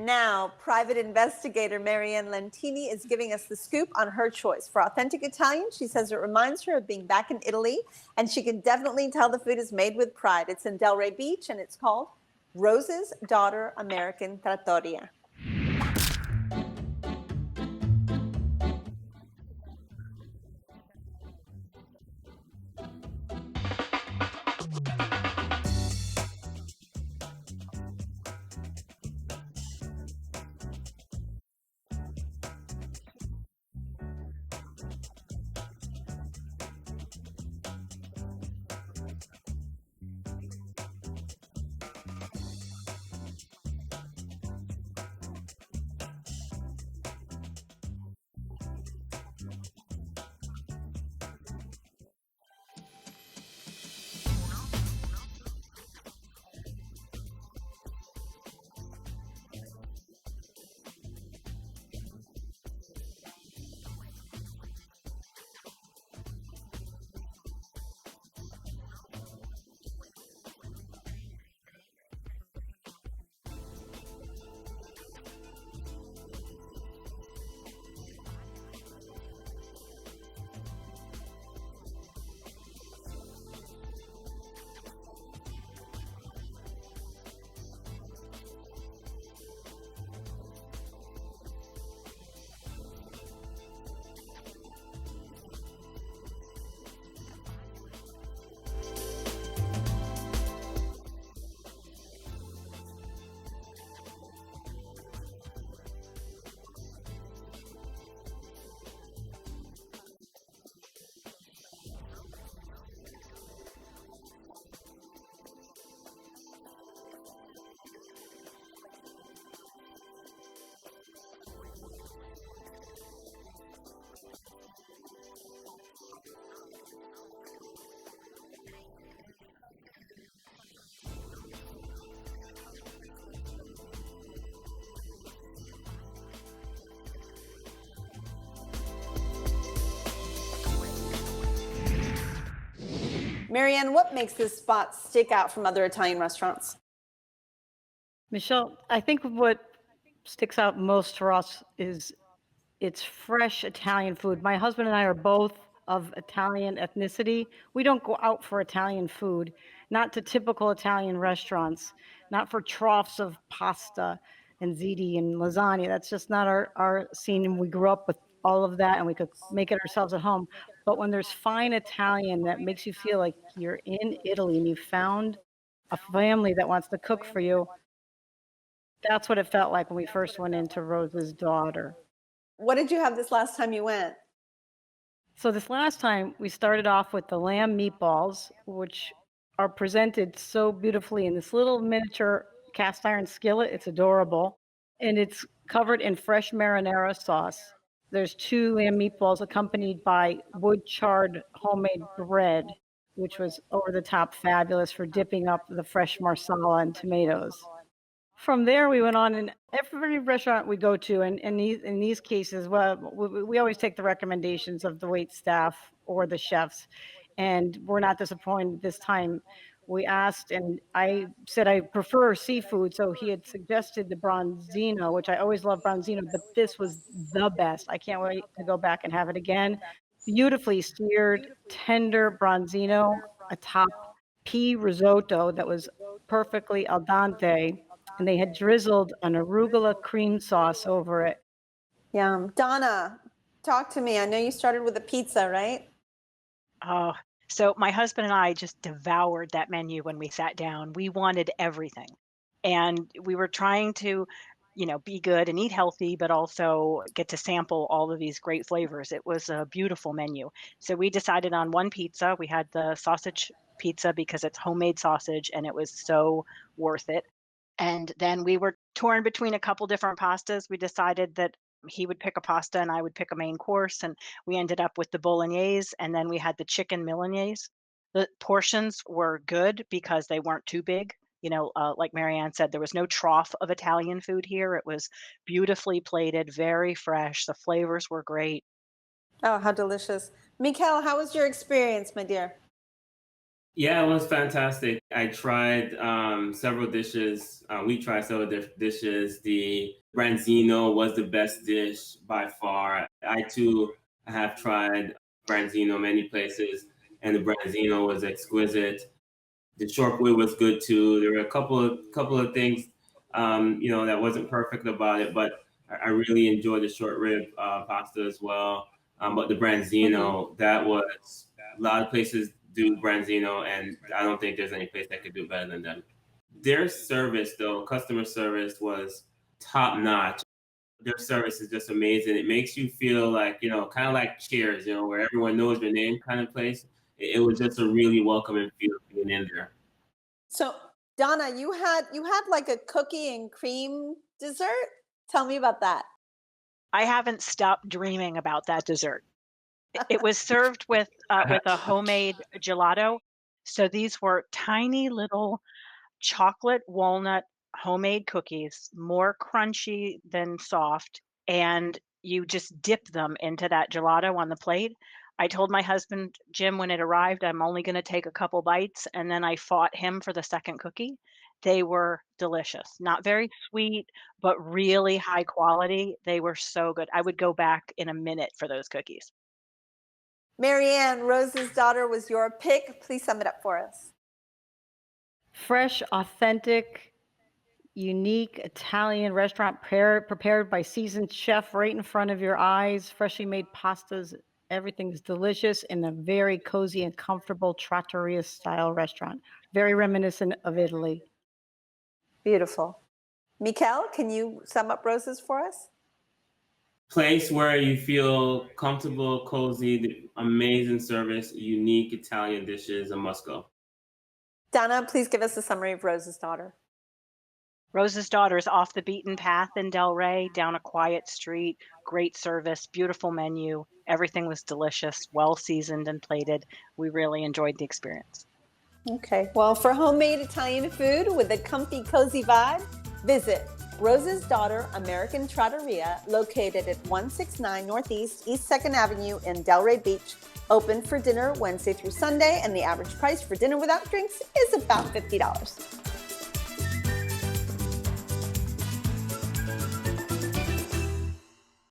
And now, private investigator Marianne Lentini is giving us the scoop on her choice. For authentic Italian, she says it reminds her of being back in Italy, and she can definitely tell the food is made with pride. It's in Delray Beach, and it's called Rose's Daughter American Trattoria. Marianne, what makes this spot stick out from other Italian restaurants? Michelle, I think what sticks out most for us is it's fresh Italian food. My husband and I are both of Italian ethnicity. We don't go out for Italian food, not to typical Italian restaurants, not for troughs of pasta and ziti and lasagna. That's just not our scene. And we grew up with all of that and we could make it ourselves at home. But when there's fine Italian that makes you feel like you're in Italy and you found a family that wants to cook for you, that's what it felt like when we first went into Rose's Daughter. What did you have this last time you went? So this last time we started off with the lamb meatballs, which are presented so beautifully in this little miniature cast iron skillet. It's adorable. And it's covered in fresh marinara sauce. There's two lamb meatballs accompanied by wood charred homemade bread, which was over the top fabulous for dipping up the fresh marsala and tomatoes. From there, we went on, and every restaurant we go to, and in these cases, well, we always take the recommendations of the wait staff or the chefs, and we're not disappointed this time. We asked, and I said I prefer seafood, so he had suggested the bronzino, which I always love bronzino, but this was the best. I can't wait to go back and have it again. Beautifully seared, tender bronzino atop pea risotto that was perfectly al dente, and they had drizzled an arugula cream sauce over it. Yum. Donna, talk to me. I know you started with a pizza, right? Oh, so my husband and I just devoured that menu when we sat down. We wanted everything. And we were trying to, be good and eat healthy, but also get to sample all of these great flavors. It was a beautiful menu. So we decided on one pizza. We had the sausage pizza because it's homemade sausage and it was so worth it. And then we were torn between a couple different pastas. We decided that he would pick a pasta and I would pick a main course, and we ended up with the bolognese, and then we had the chicken milanese. The portions were good because they weren't too big. Like Marianne said, there was no trough of Italian food here. It was beautifully plated, very fresh. The flavors were great. Oh, how delicious. Mikkel, how was your experience, my dear? Yeah, it was fantastic. I tried several dishes. We tried several dishes. The branzino was the best dish by far. I too have tried branzino many places, and the branzino was exquisite. The short rib was good too. There were a couple of things, that wasn't perfect about it, but I really enjoyed the short rib pasta as well. But the Hmm. branzino, that was a lot of places do branzino, and I don't think there's any place that could do better than them. Their service, though, customer service was top notch. Their service is just amazing. It makes you feel like, kind of like Cheers, where everyone knows your name kind of place. It was just a really welcoming feel being in there. So, Donna, you had like a cookie and cream dessert. Tell me about that. I haven't stopped dreaming about that dessert. It was served with a homemade gelato. So these were tiny little chocolate walnut homemade cookies, more crunchy than soft, and you just dip them into that gelato on the plate. I told my husband, Jim, when it arrived, I'm only going to take a couple bites, and then I fought him for the second cookie. They were delicious. Not very sweet, but really high quality. They were so good. I would go back in a minute for those cookies. Marianne, Rose's daughter was your pick. Please sum it up for us. Fresh, authentic, unique Italian restaurant prepared by seasoned chef right in front of your eyes, freshly made pastas. Everything's delicious in a very cozy and comfortable trattoria style restaurant, very reminiscent of Italy. Beautiful. Mikel, can you sum up Rose's for us? Place where you feel comfortable, cozy, the amazing service, unique Italian dishes, a must go. Donna, please give us a summary of Rose's daughter. Rose's daughter is off the beaten path in Delray, down a quiet street, great service, beautiful menu. Everything was delicious, well seasoned and plated. We really enjoyed the experience. Okay, well, for homemade Italian food with a comfy, cozy vibe, visit Rose's Daughter American Trattoria, located at 169 Northeast East 2nd Avenue in Delray Beach. Open for dinner Wednesday through Sunday, and the average price for dinner without drinks is about $50.